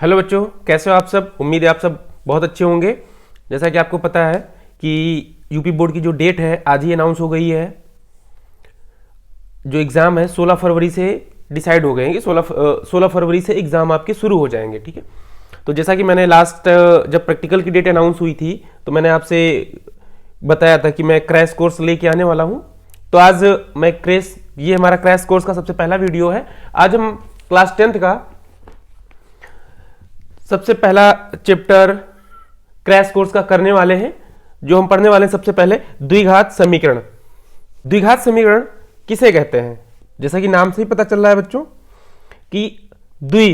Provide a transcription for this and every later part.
Hello बच्चों, कैसे हो आप सब। उम्मीद है आप सब बहुत अच्छे होंगे। जैसा कि आपको पता है कि यूपी बोर्ड की जो डेट है आज ही अनाउंस हो गई है। जो एग्ज़ाम है 16 फरवरी से डिसाइड हो गए हैं कि 16 फरवरी से एग्ज़ाम आपके शुरू हो जाएंगे। ठीक है, तो जैसा कि मैंने लास्ट जब प्रैक्टिकल की डेट अनाउंस हुई थी तो मैंने आपसे बताया था कि मैं क्रैश कोर्स लेके आने वाला हूँ। तो आज ये हमारा क्रैश कोर्स का सबसे पहला वीडियो है। आज हम क्लास 10th का सबसे पहला चैप्टर क्रैश कोर्स का करने वाले हैं। जो हम पढ़ने वाले हैं सबसे पहले द्विघात समीकरण। द्विघात समीकरण किसे कहते हैं? जैसा कि नाम से ही पता चल रहा है बच्चों कि द्वि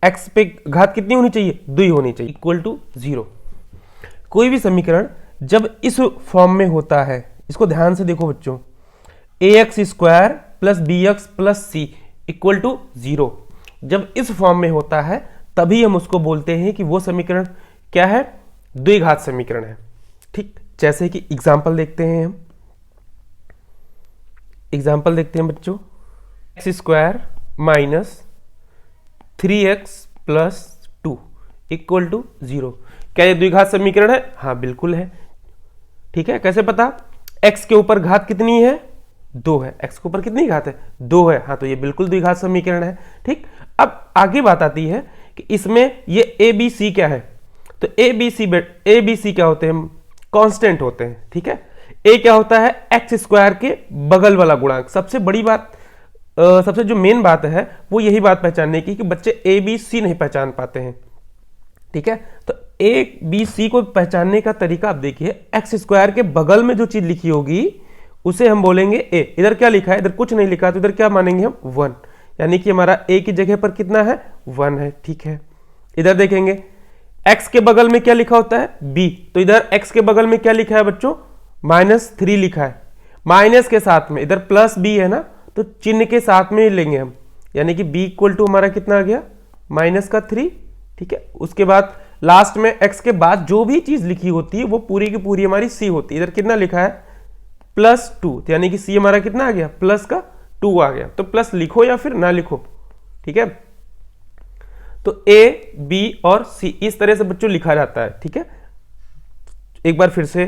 एक्स पे घात कितनी होनी चाहिए, द्वि होनी चाहिए, इक्वल टू 0। कोई भी समीकरण जब इस फॉर्म में होता है, इसको ध्यान से देखो बच्चों, ax square plus b x plus c equal to 0, जब इस फॉर्म में होता है तभी हम उसको बोलते हैं कि वो समीकरण क्या है, द्विघात समीकरण है। ठीक, जैसे कि एग्जाम्पल देखते हैं हम। एग्जाम्पल देखते हैं बच्चों, x square minus 3x plus 2 equal to 0। क्या ये द्विघात समीकरण है? हाँ बिल्कुल है। ठीक है, कैसे पता? x के ऊपर घात कितनी है? 2 है। x के ऊपर कितनी घात है? 2 है। हाँ, तो ये बिल्कुल द्विघात समीकरण है। ठीक, अब आगे बात आती है कि इसमें ये ए बी सी क्या है। तो ए बी सी क्या होते हैं? कांस्टेंट होते हैं। ठीक है, ए क्या होता है? एक्स स्क्वायर के बगल वाला गुणांक। सबसे बड़ी बात, सबसे जो मेन बात है वो यही बात पहचानने की कि बच्चे ए बी सी नहीं पहचान पाते हैं। ठीक है, तो ए बी सी को पहचानने का तरीका आप देखिए, एक्स स्क्वायर के बगल में जो चीज लिखी होगी उसे हम बोलेंगे ए। इधर क्या लिखा है? इधर कुछ नहीं लिखा, तो इधर क्या मानेंगे हम? 1, यानी कि हमारा ए की जगह पर कितना है? 1 है। ठीक है, इधर देखेंगे x के बगल में क्या लिखा होता है? b, तो इधर x के बगल में क्या लिखा है बच्चों? -3 लिखा है। माइनस के साथ में इधर प्लस b है ना, तो चिन्ह के साथ में लेंगे हम, यानी कि b इक्वल टू हमारा कितना आ गया? -3। ठीक है, उसके बाद लास्ट में x के बाद जो भी चीज लिखी होती है वो पूरी की पूरी हमारी c होती है। इधर कितना लिखा है? +2, यानी कि c हमारा कितना आ गया? प्लस का 2 आ गया। तो प्लस लिखो या फिर ना लिखो। ठीक है, तो a, b और c इस तरह से बच्चों लिखा जाता है। ठीक है, एक बार फिर से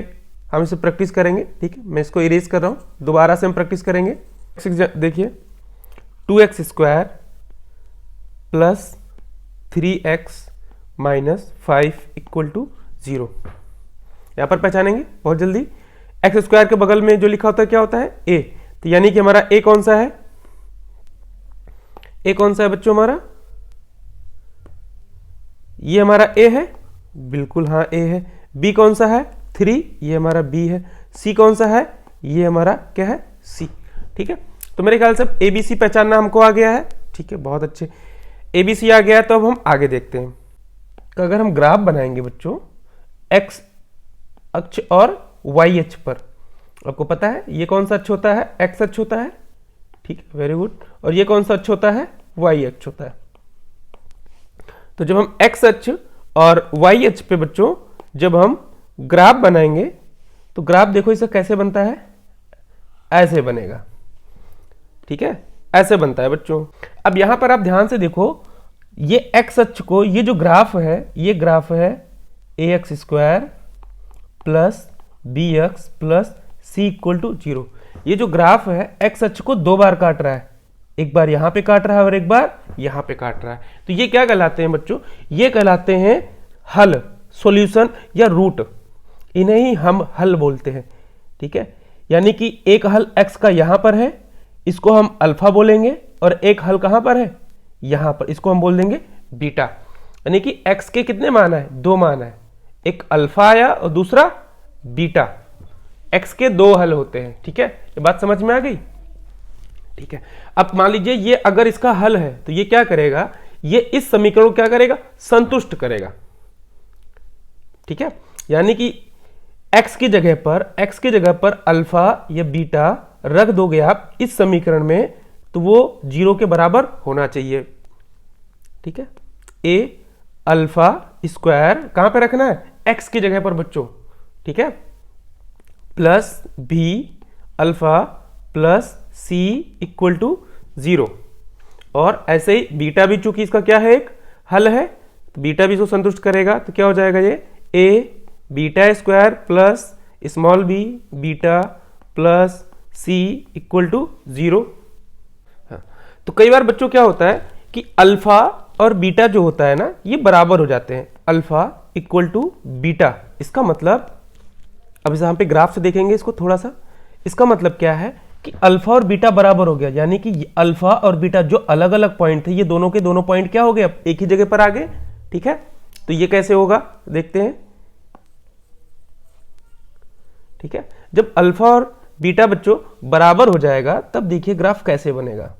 हम इसे प्रैक्टिस करेंगे। ठीक है, मैं इसको इरेज कर रहा हूं, दोबारा से हम प्रैक्टिस करेंगे। देखिए, 2x square plus 3x minus 5 equal to 0। यहां पर पहचानेंगे बहुत जल्दी। एक्स स्क्वायर के बगल में जो लिखा होता है क्या होता है? a, तो यानी कि हमारा a कौन सा है? a कौन सा है बच्चों हमारा? ये हमारा a है, बिल्कुल हाँ a है। b कौन सा है? 3, ये हमारा b है। c कौन सा है? ये हमारा क्या है? c। ठीक है, तो मेरे ख्याल से a b c पहचानना हमको आ गया है। ठीक है, बहुत अच्छे, a b c आ गया है। तो अब हम आगे देखते हैं कि अगर हम ग्राफ बनाएंगे बच्चों x अक्ष और y अक्ष पर, आपको पता है ये कौन सा अक्ष होता है? x अक्ष होता है। ठीक है, वेरी गुड। और ये कौन सा अक्ष होता है? y अक्ष होता है। तो जब हम x अक्ष और y अक्ष पे बच्चों जब हम ग्राफ बनाएंगे तो ग्राफ देखो इसे कैसे बनता है? ऐसे बनेगा। ठीक है, ऐसे बनता है बच्चों। अब यहां पर आप ध्यान से देखो, ये x अक्ष को, ये जो ग्राफ है, ये ग्राफ है ax square plus b x plus c equal to 0। ये जो ग्राफ है x अक्ष को 2 बार काट रहा है, एक बार यहां पे काट रहा है और एक बार यहां पे काट रहा है। तो ये क्या कहलाते हैं बच्चों? ये कहलाते हैं हल, सॉल्यूशन या रूट। इन्हें ही हम हल बोलते हैं। ठीक है, यानी कि एक हल x का यहां पर है, इसको हम अल्फा बोलेंगे, और एक हल कहां पर है? यहां पर, इसको हम बोल देंगे बीटा। यानी कि x के कितने मान है? 2 मान है, एक अल्फा आया और दूसरा बीटा। x के 2 हल होते हैं। ठीक है, ये बात समझ में आ गई? ठीक है, अब मान लीजिए ये अगर इसका हल है तो ये क्या करेगा? ये इस समीकरण को क्या करेगा? संतुष्ट करेगा। ठीक है, यानी कि x की जगह पर अल्फा या बीटा रख दोगे आप इस समीकरण में तो वो 0 के बराबर होना चाहिए। ठीक है, a अल्फा स्क्वायर कहां पे रखना है? x की जगह पर बच्चों। ठीक है, plus b alpha plus c equal to 0। और ऐसे ही बीटा भी चूंकि इसका क्या है? एक हल है, तो बीटा भी इसको संतुष्ट करेगा, तो क्या हो जाएगा ये a beta square plus small b beta plus c equal to 0। तो कई बार बच्चों क्या होता है कि अल्फा और बीटा जो होता है ना ये बराबर हो जाते हैं, अल्फा इक्वल टू बीटा। इसका मतलब अब यहाँ पे ग्राफ से देखेंगे इसको थोड़ा सा, इसका मतलब क्या है कि अल्फा और बीटा बराबर हो गया, यानी कि अल्फा और बीटा जो अलग अलग पॉइंट थे ये दोनों के दोनों पॉइंट क्या हो गए, अब एक ही जगह पर आ गए। ठीक है, तो ये कैसे होगा देखते हैं। ठीक है, जब अल्फा और बीटा बच्चों बराबर हो जाएगा तब देखिए ग्राफ कैसे बनेगा।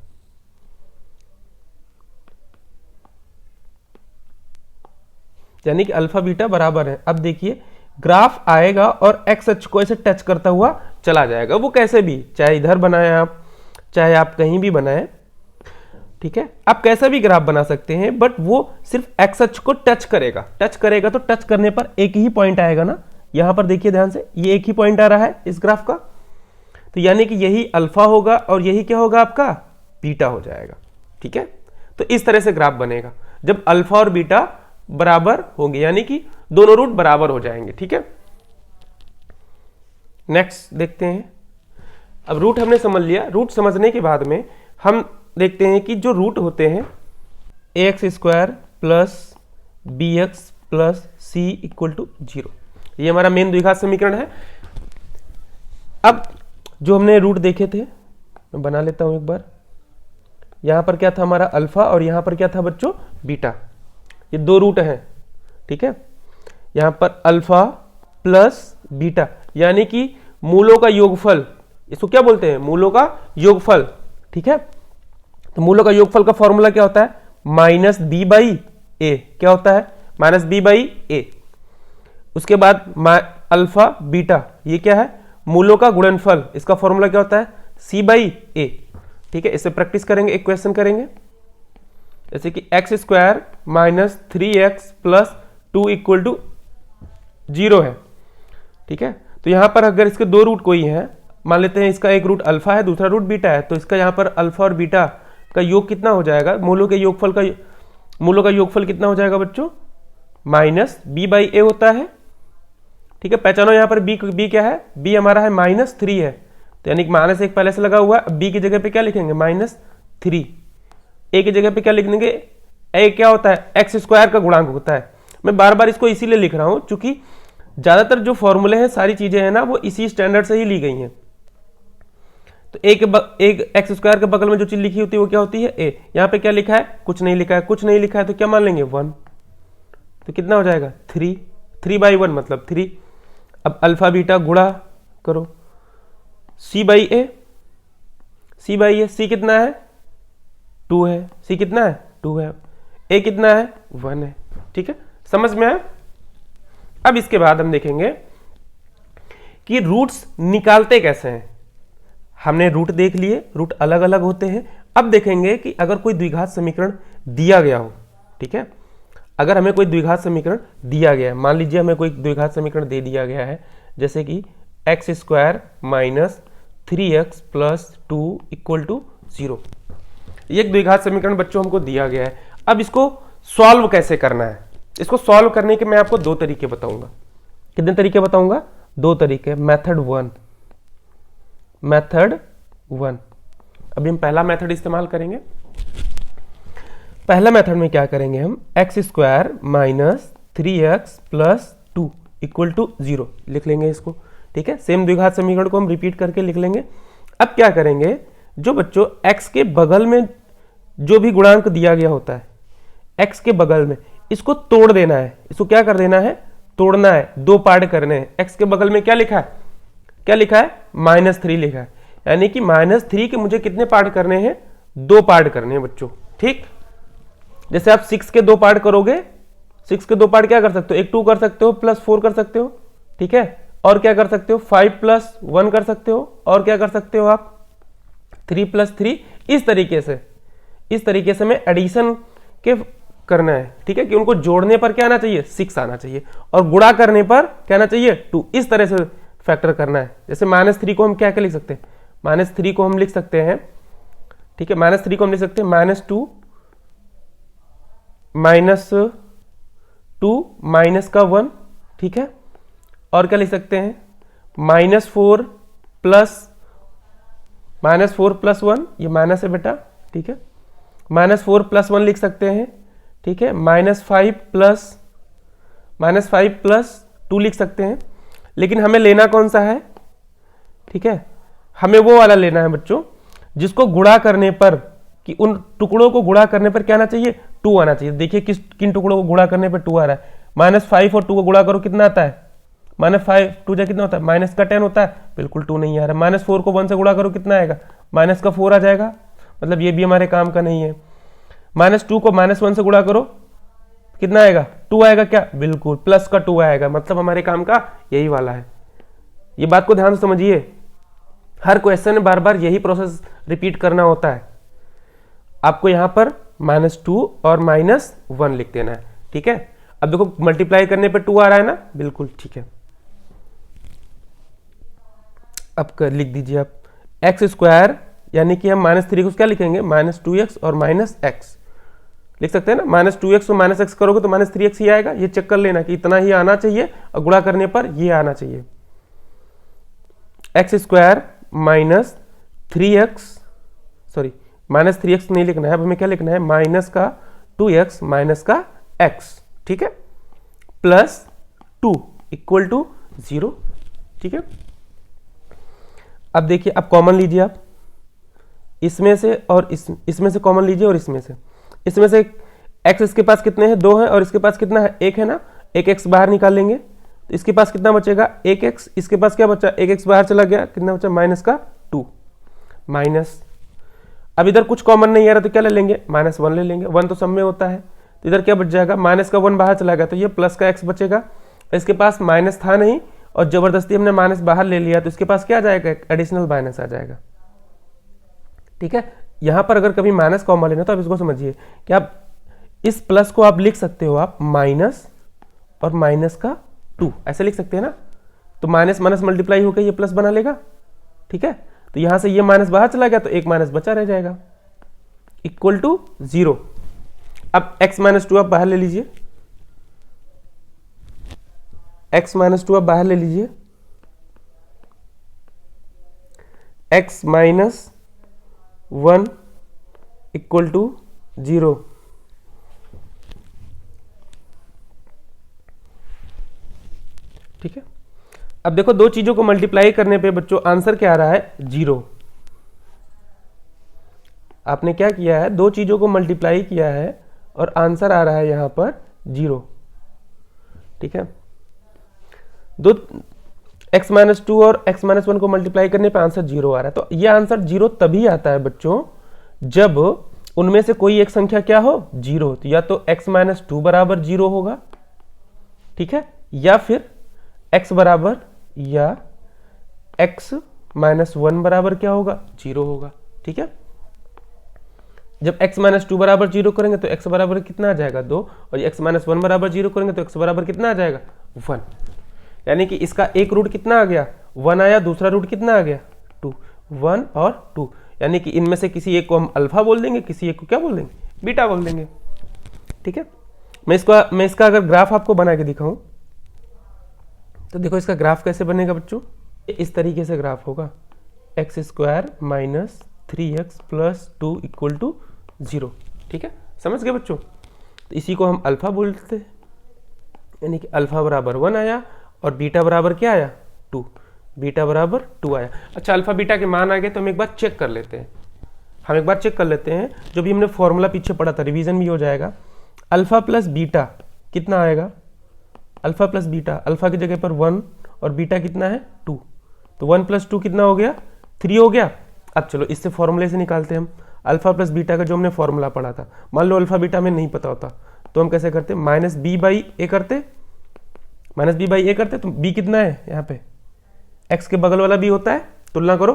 यानी कि अल्फा बीटा बराबर है। अब देखिए ग्राफ आएगा और एक्स अक्ष को ऐसे टच करता हुआ चला जाएगा, वो कैसे भी, चाहे इधर बनाए आप, चाहे आप कहीं भी बनाए। ठीक है, आप कैसा भी ग्राफ बना सकते हैं, बट वो सिर्फ एक्स अक्ष को टच करेगा। टच करेगा तो टच करने पर एक ही पॉइंट आएगा ना, यहां पर देखिए ध्यान से, ये एक ही पॉइंट आ रहा है इस ग्राफ का, तो यानी कि यही अल्फा होगा और यही क्या होगा आपका बीटा हो जाएगा। ठीक है, तो इस तरह से ग्राफ बनेगा जब अल्फा और बीटा बराबर होंगे, यानी कि दोनों रूट बराबर हो जाएंगे। ठीक है, नेक्स्ट देखते हैं। अब रूट हमने समझ लिया, रूट समझने के बाद में हम देखते हैं कि जो रूट होते हैं ax square plus b x plus c equal to 0, ये हमारा मेन द्विघात समीकरण है। अब जो हमने रूट देखे थे मैं बना लेता हूं एक बार। यहां पर क्या था हमारा अल्फा और यहां पर क्या था बच्चों बीटा, ये दो रूट हैं। ठीक है, यहां पर अल्फा प्लस बीटा यानी कि मूलों का योगफल, इसको क्या बोलते हैं मूलों का योगफल। ठीक है, तो मूलों का योगफल का फॉर्मूला क्या होता है माइनस बी बाई ए, क्या होता है माइनस बी बाई ए। उसके बाद अल्फा बीटा ये क्या है मूलों का गुणनफल, इसका फॉर्मूला क्या होता है सी बाई ए। ठीक है, इससे प्रैक्टिस करेंगे, एक क्वेश्चन करेंगे जैसे कि x square minus 3x plus 2 equal to 0 है। ठीक है, तो यहां पर अगर इसके दो रूट कोई है, मान लेते हैं इसका एक रूट अल्फा है दूसरा रूट बीटा है, तो इसका यहां पर अल्फा और बीटा का योग कितना हो जाएगा, मूलों के योगफल का, मूलों का योगफल कितना हो जाएगा बच्चों माइनस बी बाई ए होता है। ठीक है, पहचानो यहां पर बी क्या है, बी हमारा है -3 है, तो यानी कि माइनस एक पहले से लगा हुआ है, बी की जगह पे क्या लिखेंगे -3, ए की जगह पे क्या लिख देंगे, ए क्या होता है एक्स स्क्वायर का गुणांक होता है। मैं बार बार इसको इसीलिए लिख रहा हूं क्योंकि ज्यादातर जो फॉर्मूले हैं सारी चीजें हैं ना वो इसी स्टैंडर्ड से ही ली गई हैं। तो एक एक्स स्क्वायर के बगल में जो चीज लिखी होती है वो क्या होती है ए, यहां पे क्या लिखा है कुछ नहीं लिखा है, कुछ नहीं लिखा है तो क्या मान लेंगे 1, तो कितना हो जाएगा 3/1 मतलब 3। अब अल्फा बीटा गुणा करो सी बाई ए, सी कितना है 2 है, सी कितना है 2 है, ए कितना है 1 है। ठीक है, समझ में आया। अब इसके बाद हम देखेंगे कि रूट्स निकालते कैसे हैं। हमने रूट देख लिए, रूट अलग अलग होते हैं। अब देखेंगे कि अगर कोई द्विघात समीकरण दिया गया हो, ठीक है, अगर हमें कोई द्विघात समीकरण दिया गया है, मान लीजिए हमें कोई द्विघात समीकरण दे दिया गया है जैसे कि x square minus 3x plus 2 equal to 0, ये एक द्विघात समीकरण बच्चों हमको दिया गया है। अब इसको सॉल्व कैसे करना है, इसको सॉल्व करने के मैं आपको दो तरीके बताऊंगा। कितने तरीके बताऊंगा, दो तरीके। मेथड 1, अभी हम पहला मेथड इस्तेमाल करेंगे। पहला मेथड में क्या करेंगे हम x square minus 3x plus 2 equal to 0 लिख लेंगे इसको। ठीक है, सेम द्विघात समीकरण को हम रिपीट करके लिख लेंगे। अब क्या करेंगे, जो बच्चों x के बगल में जो भी गुणांक दिया गया होता है x के बगल में, इसको तोड़ देना है। इसको क्या कर देना है, तोड़ना है, दो पार्ट करने हैं। x के बगल में क्या लिखा है, क्या लिखा है -3 लिखा है, यानी कि -3 के मुझे कितने पार्ट करने हैं, दो पार्ट करने हैं बच्चों। ठीक, जैसे आप 6 के दो पार्ट करोगे, 6 के दो पार्ट क्या कर सकते हो, एक 2 कर सकते हो प्लस 4 कर सकते हो। ठीक है, और क्या कर सकते हो 5 प्लस 1 कर सकते हो, और क्या कर सकते हो आप 3 प्लस 3। इस तरीके से हमें एडिशन के करना है। ठीक है, कि उनको जोड़ने पर क्या आना चाहिए 6 आना चाहिए, और गुणा करने पर क्या आना चाहिए 2। इस तरह से फैक्टर करना है। जैसे -3 को हम क्या क्या लिख सकते हैं, -3 को हम लिख सकते हैं, ठीक है, -3 को हम लिख सकते हैं -2 माइनस 2 माइनस का 1, ठीक है। और क्या लिख सकते हैं, -4 प्लस 1, ये माइनस है बेटा, ठीक है। -4 प्लस 1 लिख सकते हैं, ठीक है। -5 प्लस 2 लिख सकते हैं। लेकिन हमें लेना कौन सा है, ठीक है, हमें वो वाला लेना है बच्चों जिसको गुणा करने पर, कि उन टुकड़ों को गुणा करने पर क्या आना चाहिए, 2 आना चाहिए। देखिए किन टुकड़ों को गुणा करने पर 2 आ रहा है। -5 और 2 को गुणा करो, कितना आता है, -5 2 जा कितना होता है, -10 होता है, बिल्कुल 2 नहीं आ रहा। -4 को 1 से गुणा करो, कितना आएगा, -4 आ जाएगा, मतलब ये भी हमारे काम का नहीं है। -2 को -1 से गुणा करो, कितना आएगा, 2 आएगा क्या, बिल्कुल प्लस का 2 आएगा, मतलब हमारे काम का यही वाला है। ये बात को ध्यान से समझिए, हर क्वेश्चन में बार बार यही प्रोसेस रिपीट करना होता है। आपको यहां पर -2 और -1 लिख देना है, ठीक है। अब देखो मल्टीप्लाई करने पे 2 आ रहा है ना, बिल्कुल ठीक है। अब लिख दीजिए आप x² यानी कि हम -3 को क्या लिखेंगे, -2x और -x लिख सकते हैं ना। -2x और -x करोगे तो -3x ही आएगा। ये चेक कर लेना कि इतना ही आना चाहिए और गुणा करने पर ये आना चाहिए। x² -3x नहीं लिखना है, अब हमें क्या लिखना है, -2x -x, ठीक है, +2 = 0, ठीक है। अब देखिए, अब कॉमन लीजिए आप, इसमें से और इसमें से कॉमन लीजिए, और इसमें से x इसके पास कितने हैं, 2 हैं, और इसके पास कितना है, 1 है ना। एक x बाहर निकाल लेंगे तो इसके पास कितना बचेगा, 1x, इसके पास क्या बचा, 1x बाहर चला गया, कितना बचा, -2 माइनस। अब इधर कुछ कॉमन नहीं आ रहा तो क्या ले लेंगे, -1 ले लेंगे, 1 तो सब में होता है, तो इधर क्या बच जाएगा, -1 बाहर चला गया तो ये प्लस का x बचेगा। इसके पास माइनस था नहीं और जबरदस्ती हमने माइनस बाहर ले लिया, तो इसके पास क्या आ जाएगा, एडिशनल माइनस आ जाएगा, ठीक है। यहां पर अगर कभी माइनस कॉमन लेना तो आप इसको समझिए कि आप इस प्लस को आप लिख सकते हो, आप माइनस और -2 ऐसे लिख सकते हैं ना। तो माइनस माइनस मल्टीप्लाई होकर ये प्लस बना लेगा, ठीक है। तो यहां से ये माइनस बाहर चला गया तो एक माइनस बचा रह जाएगा, =0। अब x -2 आप बाहर ले लीजिए, x -2 आप बाहर ले लीजिए, x -1 = 0। ठीक है। अब देखो दो चीजों को मल्टीप्लाई करने पे बच्चों आंसर क्या आ रहा है, 0। आपने क्या किया है, दो चीजों को मल्टीप्लाई किया है और आंसर आ रहा है यहां पर 0, ठीक है। दो x -2 और x -1 को मल्टीप्लाई करने पे आंसर 0 आ रहा है। तो ये आंसर 0 तभी आता है बच्चों जब उनमें से कोई एक संख्या क्या हो, 0 हो। तो या तो x -2 बराबर 0 होगा, ठीक है, या फिर x बराबर या x -1 बराबर क्या होगा, 0 होगा, ठीक है। जब x -2 बराबर 0 करेंगे तो x बराबर कितना आ जाएगा, 2, और x -1 बराबर 0 करेंगे तो x बराबर कितना आ जाएगा, 1। यानी कि इसका एक रूट कितना आ गया, 1 आया, दूसरा रूट कितना आ गया, 2, 1 और 2। यानी कि इनमें से किसी एक को हम अल्फा बोल देंगे, किसी एक को क्या बोल देंगे, बीटा बोल देंगे, ठीक है। मैं इसका अगर ग्राफ आपको बना के दिखाऊं तो देखो इसका ग्राफ कैसे बनेगा बच्चों, इस तरीके से ग्राफ होगा, x² -3x + 2 = 0, ठीक है। समझ गए बच्चों। तो इसी को हम अल्फा बोलते हैं, यानी कि अल्फा बराबर 1 आया और बीटा बराबर क्या आया, 2, बीटा बराबर 2 आया। अच्छा, अल्फा बीटा के मान आ गए तो हम एक बार चेक कर लेते हैं, जो भी हमने फॉर्मूला पीछे पढ़ा था, रिवीजन भी हो जाएगा। अल्फा प्लस बीटा कितना आएगा, अल्फा प्लस बीटा, अल्फा की जगह पर 1 और बीटा कितना है, 2, तो 1 + 2 कितना हो गया, 3 हो गया। अब चलो इससे फॉर्मूले से निकालते हैं हम अल्फा प्लस बीटा का जो हमने फॉर्मूला पढ़ा था। मान लो अल्फा बीटा में नहीं पता होता तो हम कैसे करते, -b/a करते, तो b कितना है यहाँ पे, x के बगल वाला b होता है, तुलना करो,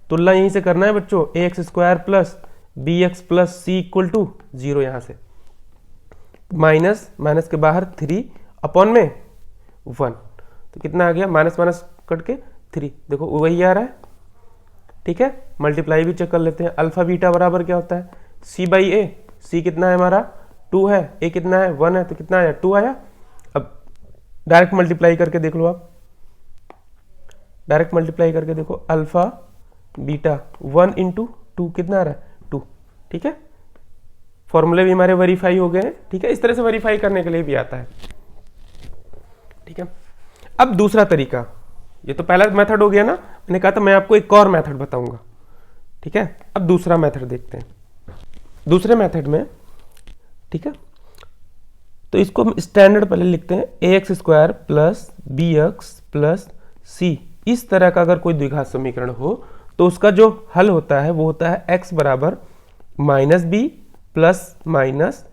तुलना यहीं से करना है बच्चों, ax² + bx + c = 0। यहाँ से माइनस के बाहर 3 अपॉन में 1, तो कितना आ गया, माइनस माइनस कट के 3, देखो वही आ रहा है, ठीक है। मल्टीप्लाई भी चेक कर लेते हैं। अल्फा बीटा बराबर क्या होता है, c/a, c कितना है हमारा, 2 है, a कितना है, 1 है, तो कितना आया, 2 आया। डायरेक्ट मल्टीप्लाई करके देख लो आप, डायरेक्ट मल्टीप्लाई करके देखो, अल्फा बीटा 1 इंटू 2 कितना आ रहा है 2, ठीक है। फॉर्मूले भी हमारे वेरीफाई हो गए हैं, ठीक है। इस तरह से वेरीफाई करने के लिए भी आता है, ठीक है। अब दूसरा तरीका, ये तो पहला मेथड हो गया ना, मैंने कहा था मैं आपको एक और मेथड बताऊंगा, ठीक है। अब दूसरा मेथड देखते हैं। दूसरे मेथड में, ठीक है, तो इसको हम स्टैंडर्ड पहले लिखते हैं, a x square plus b x plus c. इस तरह का अगर कोई द्विघात समीकरण हो तो उसका जो हल होता है वो होता है एक्स बराबर minus b plus minus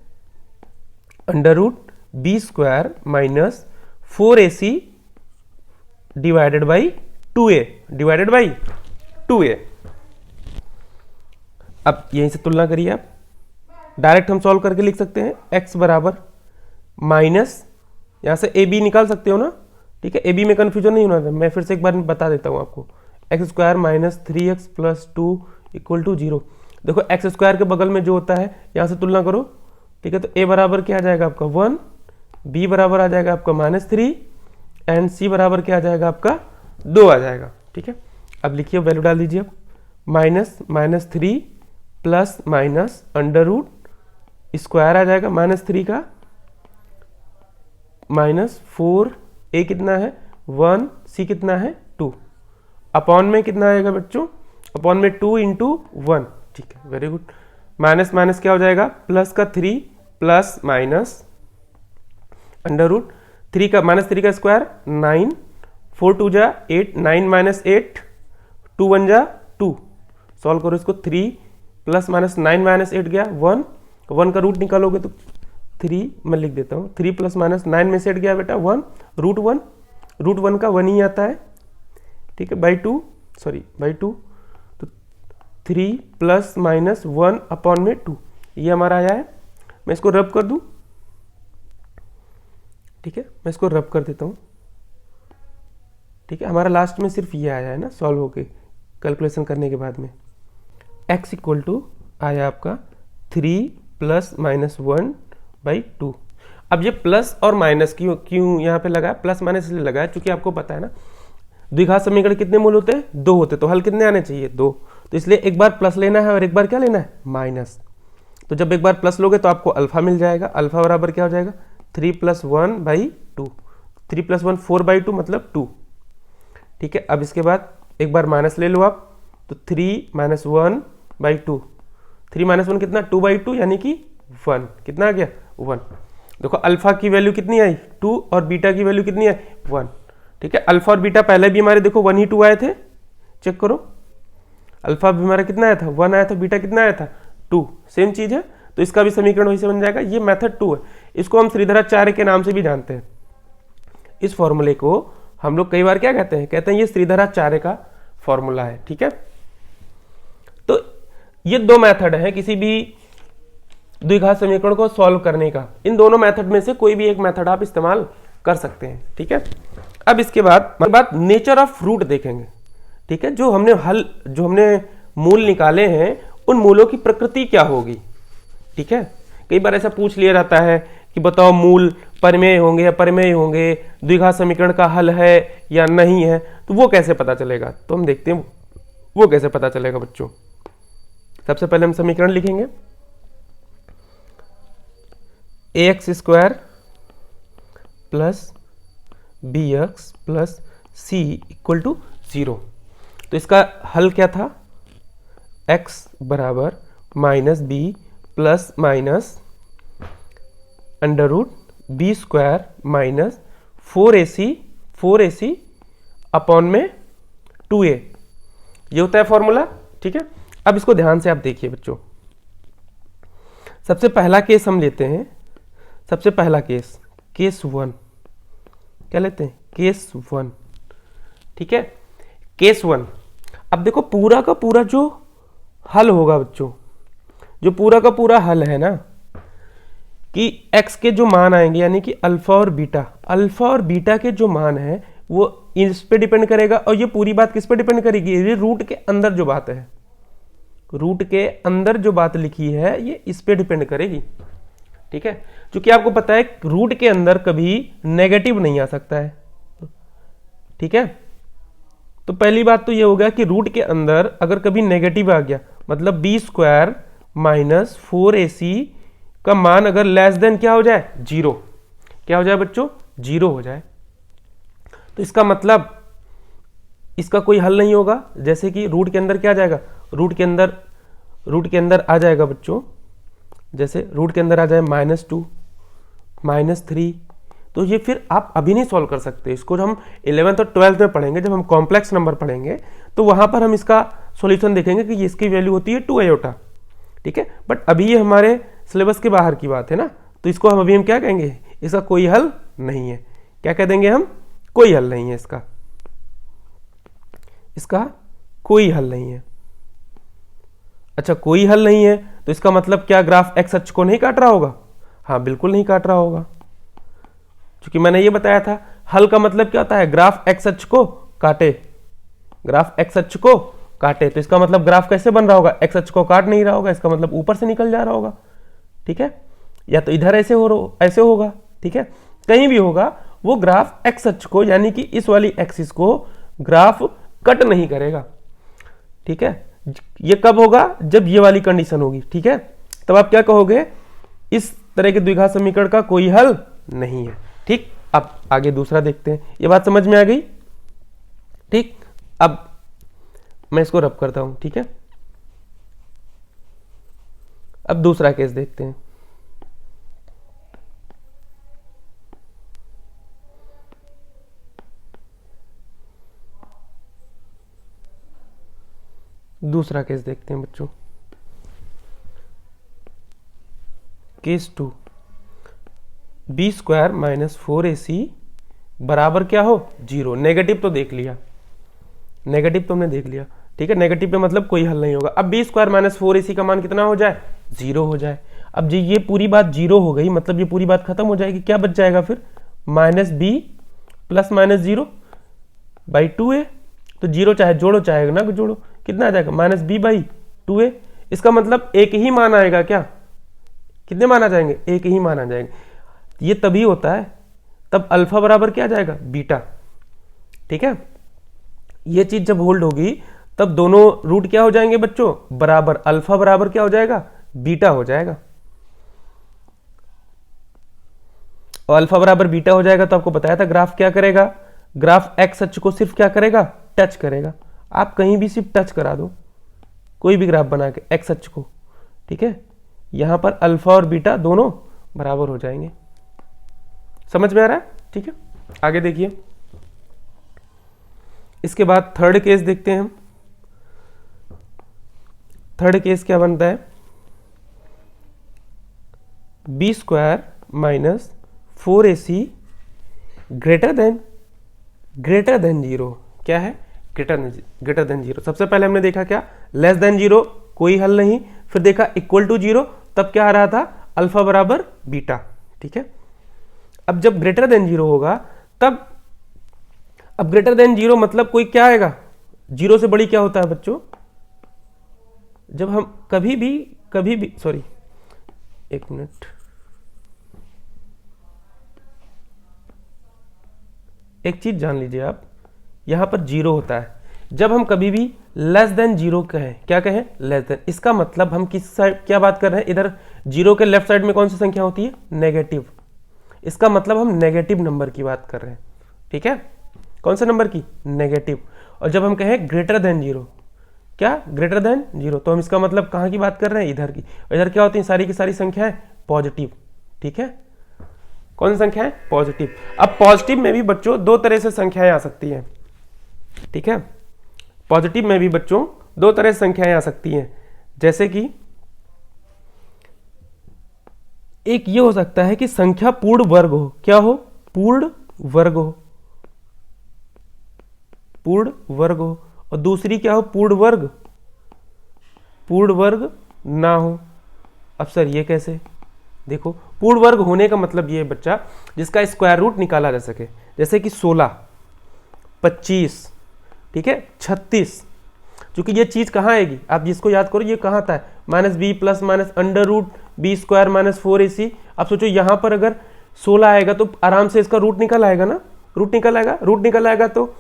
under root b square minus 4ac divided by 2a, divided by 2a। अब यहीं से तुलना करिए आप, डायरेक्ट हम सॉल्व करके लिख सकते हैं, x बराबर माइनस, यहां से ए बी निकाल सकते हो ना, ठीक है। ए बी में कंफ्यूजन नहीं होना था, मैं फिर से एक बार बता देता हूं आपको, x square minus 3x plus 2 equal to 0। देखो एक्स स्क्वायर के बगल में जो होता है यहां से तुलना करो, ठीक है। तो a बराबर क्या आ जाएगा आपका 1, b बराबर आ जाएगा आपका -3 एंड c बराबर क्या आ जाएगा आपका 2 आ जाएगा, ठीक है। अब लिखिए, वैल्यू डाल दीजिए आप, -3 plus minus under root square आ जाएगा -3 का -4, a कितना है 1, c कितना है 2, अपॉन में कितना आएगा बच्चों, अपॉन में 2 इंटू 1, ठीक है, वेरी गुड। माइनस माइनस क्या हो जाएगा, प्लस का 3 प्लस माइनस अंडर रूट 3 का -3 का स्क्वायर 9, 4 2 जा 8, 9 माइनस 8, 2 1 जा 2, सॉल्व करो इसको, 3 प्लस माइनस 9 माइनस 8 गया 1, 1 का रूट निकालोगे तो 3, मैं लिख देता हूँ, 3 प्लस माइनस 9 में से 8 गया बेटा 1, रूट 1 का 1 ही आता है, ठीक है, बाई 2, तो 3 प्लस माइनस 1 अपॉन में 2, ये हमारा आया है। मैं इसको रब कर दूं, ठीक है, मैं इसको रब कर देता हूं, ठीक है। हमारा लास्ट में सिर्फ ये आया है ना, सॉल्व होके कैलकुलेशन करने के बाद में, x इक्वल टू आया आपका 3 प्लस माइनस 1 बाई 2। अब ये प्लस और माइनस क्यों यहाँ पे लगा है, प्लस माइनस इसलिए लगा है क्योंकि आपको पता है ना द्विघात समीकरण कितने मूल होते हैं, 2 होते, तो हल कितने आने चाहिए 2, तो इसलिए एक बार प्लस लेना है और एक बार क्या लेना है माइनस। तो जब एक बार प्लस लोगे तो आपको अल्फा मिल जाएगा, अल्फा बराबर क्या हो जाएगा 3 प्लस 1 बाई 2, 3 प्लस 1 4 बाई 2 मतलब 2, ठीक है। अब इसके बाद एक बार माइनस ले लो आप, तो 3 माइनस 1 बाई 2, 3 माइनस 1 कितना 2 बाई 2 यानी कि 1, कितना आ गया 1। देखो अल्फा की वैल्यू कितनी आई 2 और बीटा की वैल्यू कितनी आई 1, ठीक है। अल्फा और बीटा पहले भी हमारे देखो 1 ही 2 आए थे, चेक करो, अल्फा भी हमारा कितना आया था 1 आया था, बीटा कितना आया था 2, सेम चीज है, तो इसका भी समीकरण वैसे बन जाएगा। ये मेथड 2 है, इसको हम श्रीधराचार्य के नाम से भी जानते हैं। इस फॉर्मूले को हम लोग कई बार क्या कहते हैं ये श्रीधराचार्य का फॉर्मूला है, ठीक है। तो ये 2 मेथड है किसी भी द्विघात समीकरण को सॉल्व करने का, इन दोनों मेथड में से कोई भी एक मेथड आप इस्तेमाल कर सकते हैं, ठीक है। अब इसके बाद नेचर ऑफ रूट देखेंगे, ठीक है। जो हमने मूल निकाले हैं उन मूलों की प्रकृति क्या होगी, ठीक है। कई बार ऐसा पूछ लिया जाता है कि बताओ मूल परिमेय होंगे या परिमेय होंगे, द्विघात समीकरण का हल है या नहीं है, तो वो कैसे पता चलेगा, तो हम देखते हैं वो कैसे पता चलेगा बच्चों। सबसे पहले हम समीकरण लिखेंगे, ax square plus b x plus c equal to 0। तो इसका हल क्या था, x बराबर minus b plus minus under root b square minus 4ac upon में 2a, ये होता है फॉर्मूला, ठीक है। अब इसको ध्यान से आप देखिए बच्चों, सबसे पहला केस हम लेते हैं, सबसे पहला केस 1, क्या लेते हैं केस 1, ठीक है, केस 1। अब देखो पूरा का पूरा जो हल होगा बच्चों, जो पूरा का पूरा हल है ना, कि x के जो मान आएंगे यानी कि अल्फा और बीटा के जो मान है वो इस पे डिपेंड करेगा, और ये पूरी बात किस पे डिपेंड करेगी, ये रूट के अंदर जो बात है, रूट के अंदर जो बात लिखी है ये इस पे डिपेंड करेगी, ठीक है, क्योंकि आपको पता है रूट के अंदर कभी नेगेटिव नहीं आ सकता है। ठीक है, तो पहली बात तो ये हो गया कि रूट के अंदर अगर कभी नेगेटिव आ गया मतलब बी स्क्वायर माइनस 4ac का मान अगर लेस देन क्या हो जाए, जीरो, क्या हो जाए बच्चों, जीरो हो जाए, तो इसका मतलब इसका कोई हल नहीं होगा। जैसे कि रूट के अंदर क्या आ जाएगा, रूट के अंदर आ जाएगा बच्चों, जैसे रूट के अंदर आ जाए -2 -3, तो ये फिर आप अभी नहीं सॉल्व कर सकते इसको। जब हम 11th और 12th में पढ़ेंगे, जब हम कॉम्प्लेक्स नंबर पढ़ेंगे, तो वहां पर हम इसका सॉल्यूशन देखेंगे कि इसकी वैल्यू होती है 2 आयोटा। ठीक है, बट अभी ये हमारे सिलेबस के बाहर की बात है ना, तो इसको हम अभी क्या कहेंगे, इसका कोई हल नहीं है। क्या कह देंगे हम, कोई हल नहीं है इसका, इसका कोई हल नहीं है। अच्छा, कोई हल नहीं है तो इसका मतलब क्या ग्राफ एक्स अक्ष को नहीं काट रहा होगा? हाँ, बिल्कुल नहीं काट रहा होगा, क्योंकि मैंने ये बताया था हल का मतलब क्या होता है, ग्राफ एक्स अक्ष को काटे, ग्राफ एक्स अक्ष को काटे। तो इसका मतलब ग्राफ कैसे बन रहा होगा, एक्स अक्ष को काट नहीं रहा होगा, इसका मतलब ऊपर से निकल जा रहा होगा। ठीक है, या तो इधर ऐसे होगा, ठीक है, कहीं भी होगा, वो ग्राफ एक्स अक्ष को यानी कि इस वाली एक्सिस को ग्राफ कट नहीं करेगा। ठीक है, ये कब होगा, जब ये वाली कंडीशन होगी। ठीक है, तब आप क्या कहोगे, इस तरह के द्विघात समीकरण का कोई हल नहीं है। ठीक, अब आगे दूसरा देखते हैं, ये बात समझ में आ गई? ठीक, अब मैं इसको रब करता हूं। ठीक है, अब दूसरा केस देखते हैं। दूसरा केस देखते हैं बच्चों, case 2, B square minus 4ac बराबर क्या हो, जीरो। नेगेटिव तो देख लिया, नेगेटिव तो हमने देख लिया। ठीक है, नेगेटिव पे मतलब कोई हल नहीं होगा। अब बी स्क्वायर माइनस 4ac का मान कितना हो जाए, जीरो हो जाए। अब जी ये पूरी बात जीरो हो गई, मतलब ये पूरी बात खत्म हो जाएगी। क्या बच जाएगा फिर, -b प्लस -0 बाई 2a, तो जीरो चाहे जोड़ो चाहे ना जोड़ो, कितना आ जाएगा, -b/2a। इसका मतलब एक ही मान आएगा क्या, कितने मान आ जाएंगे, एक ही मान आ जाएंगे। ये तभी होता है तब अल्फा बराबर क्या आ जाएगा, बीटा। ठीक है, ये चीज जब होल्ड होगी तब दोनों रूट क्या हो जाएंगे बच्चों, बराबर, अल्फा बराबर क्या हो जाएगा, बीटा हो जाएगा। और अल्फा बराबर बीटा हो जाएगा तो आपको बताया था ग्राफ क्या करेगा, ग्राफ एक्स अक्ष को सिर्फ क्या करेगा, टच करेगा। आप कहीं भी सिर्फ टच करा दो, कोई भी ग्राफ बना के एक्स अक्ष को। ठीक है, यहां पर अल्फा और बीटा दोनों बराबर हो जाएंगे। समझ में आ रहा है? ठीक है, आगे देखिए, इसके बाद थर्ड केस देखते हैं हम। थर्ड केस क्या बनता है, b square minus 4ac greater than zero. क्या है, ग्रेटर देन जीरो। सबसे पहले हमने देखा क्या, लेस देन जीरो, कोई हल नहीं। फिर देखा इक्वल टू जीरो, तब क्या आ रहा था, अल्फा बराबर बीटा। ठीक है, अब जब ग्रेटर देन जीरो होगा तब, अब ग्रेटर देन जीरो मतलब कोई क्या आएगा, जीरो से बड़ी क्या होता है बच्चों, जब हम कभी भी सॉरी, एक मिनट, एक चीज जान लीजिए आप, यहां पर जीरो होता है जब हम कभी भी लेस देन जीरो कहें। क्या कहें, लेस देन। इसका मतलब हम किस साइड क्या बात कर रहे हैं, इधर जीरो के लेफ्ट साइड में कौन सी संख्या होती है, नेगेटिव। इसका मतलब हम नेगेटिव नंबर की बात कर रहे हैं। ठीक है, कौन से नंबर की, नेगेटिव। और जब हम कहें ग्रेटर देन जीरो, क्या, ग्रेटर देन जीरो, तो हम इसका मतलब कहां की बात कर रहे हैं, इधर की। और इधर क्या होती है, सारी की सारी संख्याएं पॉजिटिव। ठीक है, कौन सी संख्या है, पॉजिटिव। अब पॉजिटिव में भी बच्चों दो तरह से संख्याएं आ सकती हैं। ठीक है, पॉजिटिव में भी बच्चों दो तरह से संख्याएं आ सकती हैं, जैसे कि एक ये हो सकता है कि संख्या पूर्ण वर्ग हो। क्या हो, पूर्ण वर्ग हो, पूर्ण वर्ग हो। और दूसरी क्या हो, पूर्ण वर्ग ना हो। अब सर ये कैसे, देखो पूर्ण वर्ग होने का मतलब ये बच्चा जिसका स्क्वायर रूट निकाला जा सके, जैसे कि 16, 25, ठीक है, 36। क्योंकि ये चीज कहाँ आएगी, आप जिसको याद करो ये कहाँ आता है, -b plus minus under root b square minus 4ac। अब सोचो यहाँ पर अगर 16 आएगा तो आराम से इसका रूट निकल आएगा ना, रूट निकल आएगा तो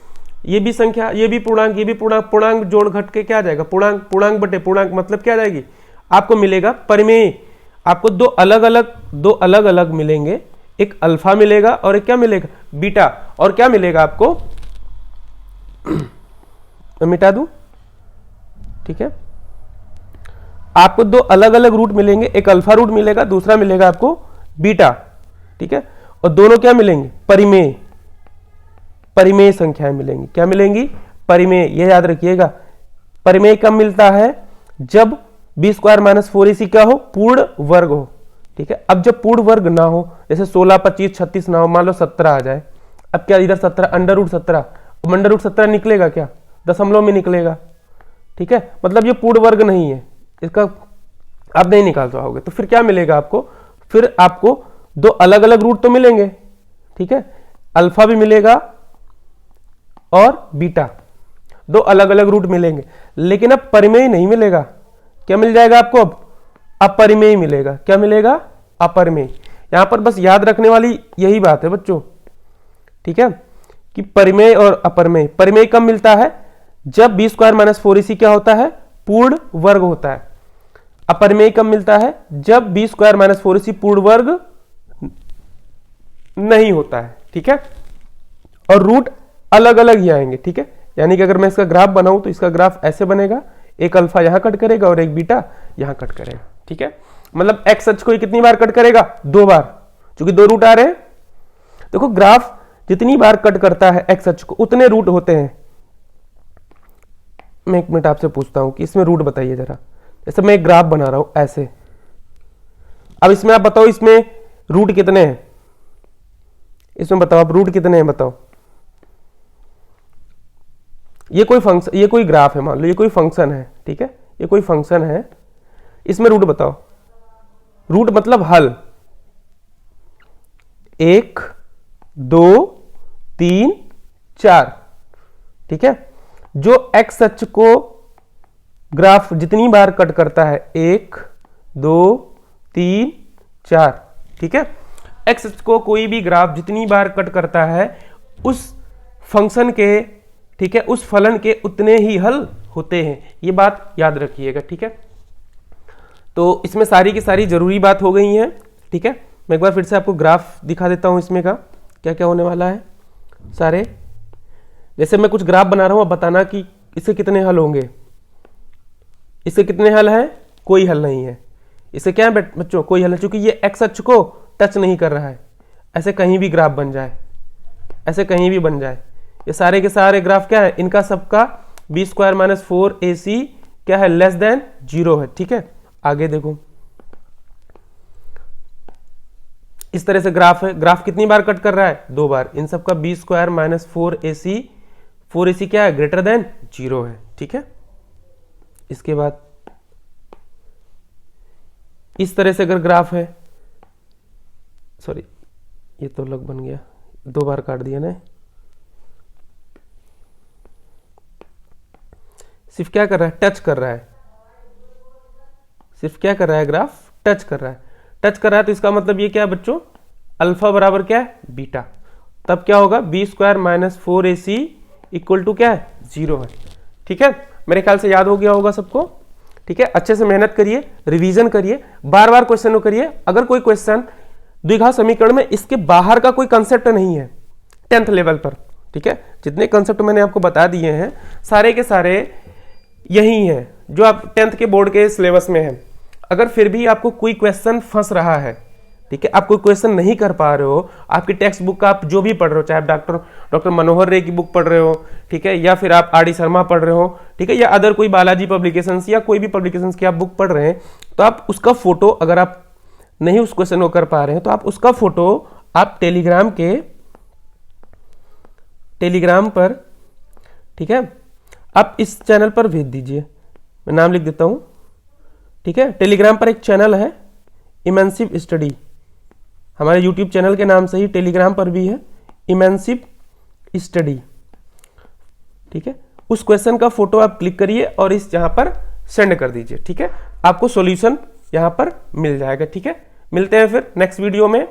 ये भी संख्या, ये भी पूर्णांक, ये भी पूर्णांक, पूर्णांक जोड़ घट के क्या आ जाएगा, पूर्णांक, पूर्णांक बटे पूर्णांक, मतलब क्या आ जाएगी, आपको मिलेगा परिमेय। आपको दो अलग अलग मिलेंगे, एक अल्फा मिलेगा और एक क्या मिलेगा, बीटा, और क्या मिलेगा आपको, मैं मिटा दूं, ठीक है, आपको दो अलग अलग रूट मिलेंगे, एक अल्फा रूट मिलेगा, दूसरा मिलेगा आपको बीटा, ठीक है, और दोनों क्या मिलेंगे, परिमेय, परिमेय संख्याएं मिलेंगी। क्या मिलेंगी, परिमेय। यह याद रखिएगा, परिमेय कब मिलता है, जब बी स्क्वायर माइनस 4ac क्या हो, पूर्ण वर्ग हो, ठीक है। अब जब पूर्ण वर्ग ना हो, जैसे 16, 25, 36 ना हो, मान लो 17 आ जाए, अब क्या इधर 17 अंडर रूट 17, अंडर रूट 17 निकलेगा क्या, दशमलव में निकलेगा, ठीक है, मतलब ये पूर्ण वर्ग नहीं है, इसका आप नहीं निकाल पाओगे। तो फिर क्या मिलेगा आपको, फिर आपको दो अलग अलग रूट तो मिलेंगे, ठीक है, अल्फा भी मिलेगा और बीटा, दो अलग अलग रूट मिलेंगे, लेकिन अब परिमेय नहीं मिलेगा। क्या मिल जाएगा आपको, अब अपरिमेय मिलेगा। क्या मिलेगा, अपरिमेय। यहां पर बस याद रखने वाली यही बात है बच्चों, ठीक है, कि परिमेय और अपरिमेय। परिमेय कब मिलता है, जब बी स्क्वायर माइनस 4ac क्या होता है, पूर्ण वर्ग होता है। अपरिमेय कब मिलता है, जब बी स्क्वायर माइनस 4ac पूर्ण वर्ग नहीं होता है, ठीक है, और रूट अलग अलग ही आएंगे, ठीक है। यानी कि अगर मैं इसका ग्राफ बनाऊं तो इसका ग्राफ ऐसे बनेगा, एक अल्फा यहां कट करेगा और एक बीटा यहां कट करेगा, ठीक है, मतलब एक्स अक्ष को कितनी बार कट करेगा, 2 बार, क्योंकि 2 रूट आ रहे हैं। देखो ग्राफ जितनी बार कट करता है एक्स अक्ष को उतने रूट होते हैं। मैं एक मिनट आपसे पूछता हूं कि इसमें रूट बताइए जरा। जैसे मैं एक ग्राफ बना रहा हूं ऐसे, अब इसमें आप बताओ इसमें रूट कितने हैं, इसमें बताओ आप रूट कितने हैं बताओ। ये कोई फंक्शन, ये कोई ग्राफ है, मान लो ये कोई फंक्शन है, ठीक है, ये कोई फंक्शन है, इसमें रूट बताओ। रूट मतलब हल, 1 2 3 4, ठीक है। जो एक्स अक्ष को ग्राफ जितनी बार कट करता है, 1 2 3 4, ठीक है, एक्स अक्ष को कोई भी ग्राफ जितनी बार कट करता है उस फंक्शन के, ठीक है, उस फलन के उतने ही हल होते हैं। ये बात याद रखिएगा, ठीक है। तो इसमें सारी की सारी जरूरी बात हो गई है, ठीक है। मैं एक बार फिर से आपको ग्राफ दिखा देता हूं इसमें का क्या क्या होने वाला है सारे। जैसे मैं कुछ ग्राफ बना रहा हूं, अब बताना कि इससे कितने हल होंगे। इससे कितने हल हैं, कोई हल नहीं है। इससे क्या है बच्चों, कोई हल है, क्योंकि ये एक्स अक्ष को टच नहीं कर रहा है। ऐसे कहीं भी ग्राफ बन जाए, ऐसे कहीं भी बन जाए, ये सारे के सारे ग्राफ क्या है, इनका सबका बी स्क्वायर माइनस 4ac क्या है, लेस देन 0 है, ठीक है। आगे देखो, इस तरह से ग्राफ है, ग्राफ कितनी बार कट कर रहा है, 2 बार। इन सबका बी स्क्वायर माइनस 4ac क्या है, ग्रेटर देन 0 है, ठीक है। इसके बाद इस तरह से अगर ग्राफ है, सॉरी ये तो लग बन गया, 2 बार काट दिया ना, सिर्फ क्या कर रहा है, टच कर रहा है, सिर्फ क्या कर रहा है, ग्राफ टच कर रहा है, टच कर रहा है। तो इसका मतलब ये क्या है बच्चों, अल्फा बराबर क्या है, बीटा, तब क्या होगा, b square minus 4ac equal to क्या है, 0 है, ठीक है। मेरे ख्याल से याद हो गया होगा सबको, ठीक है। अच्छे से मेहनत करिए, रिवीजन करिए, बार बार क्वेश्चन करिए। अगर कोई क्वेश्चन द्विघात समीकरण में इसके बाहर का कोई कंसेप्ट नहीं है 10th लेवल पर, ठीक है, जितने कंसेप्ट मैंने आपको बता दिए हैं सारे के सारे यही हैं जो आप 10th के बोर्ड के सिलेबस में है। अगर फिर भी आपको कोई क्वेश्चन फंस रहा है, ठीक है, आप कोई क्वेश्चन नहीं कर पा रहे हो, आपकी टेक्स्ट बुक का आप जो भी पढ़ रहे हो, चाहे आप डॉक्टर मनोहर रे की बुक पढ़ रहे हो, ठीक है, या फिर आप आर.डी. शर्मा पढ़ रहे हो, ठीक है, या अदर कोई बालाजी पब्लिकेशंस या कोई भी पब्लिकेशंस की आप बुक पढ़ रहे हैं, तो आप उसका फोटो, अगर आप नहीं उस क्वेश्चन को कर पा रहे हैं तो आप उसका फोटो आप टेलीग्राम पर, ठीक है, आप इस चैनल पर भेज दीजिए। मैं नाम लिख देता हूं, ठीक है। टेलीग्राम पर एक चैनल है इमेंसिव स्टडी, हमारे यूट्यूब चैनल के नाम से ही टेलीग्राम पर भी है इमेंसिव स्टडी, ठीक है। उस क्वेश्चन का फोटो आप क्लिक करिए और इस यहां पर सेंड कर दीजिए, ठीक है, आपको सॉल्यूशन यहां पर मिल जाएगा, ठीक है। मिलते हैं फिर नेक्स्ट वीडियो में।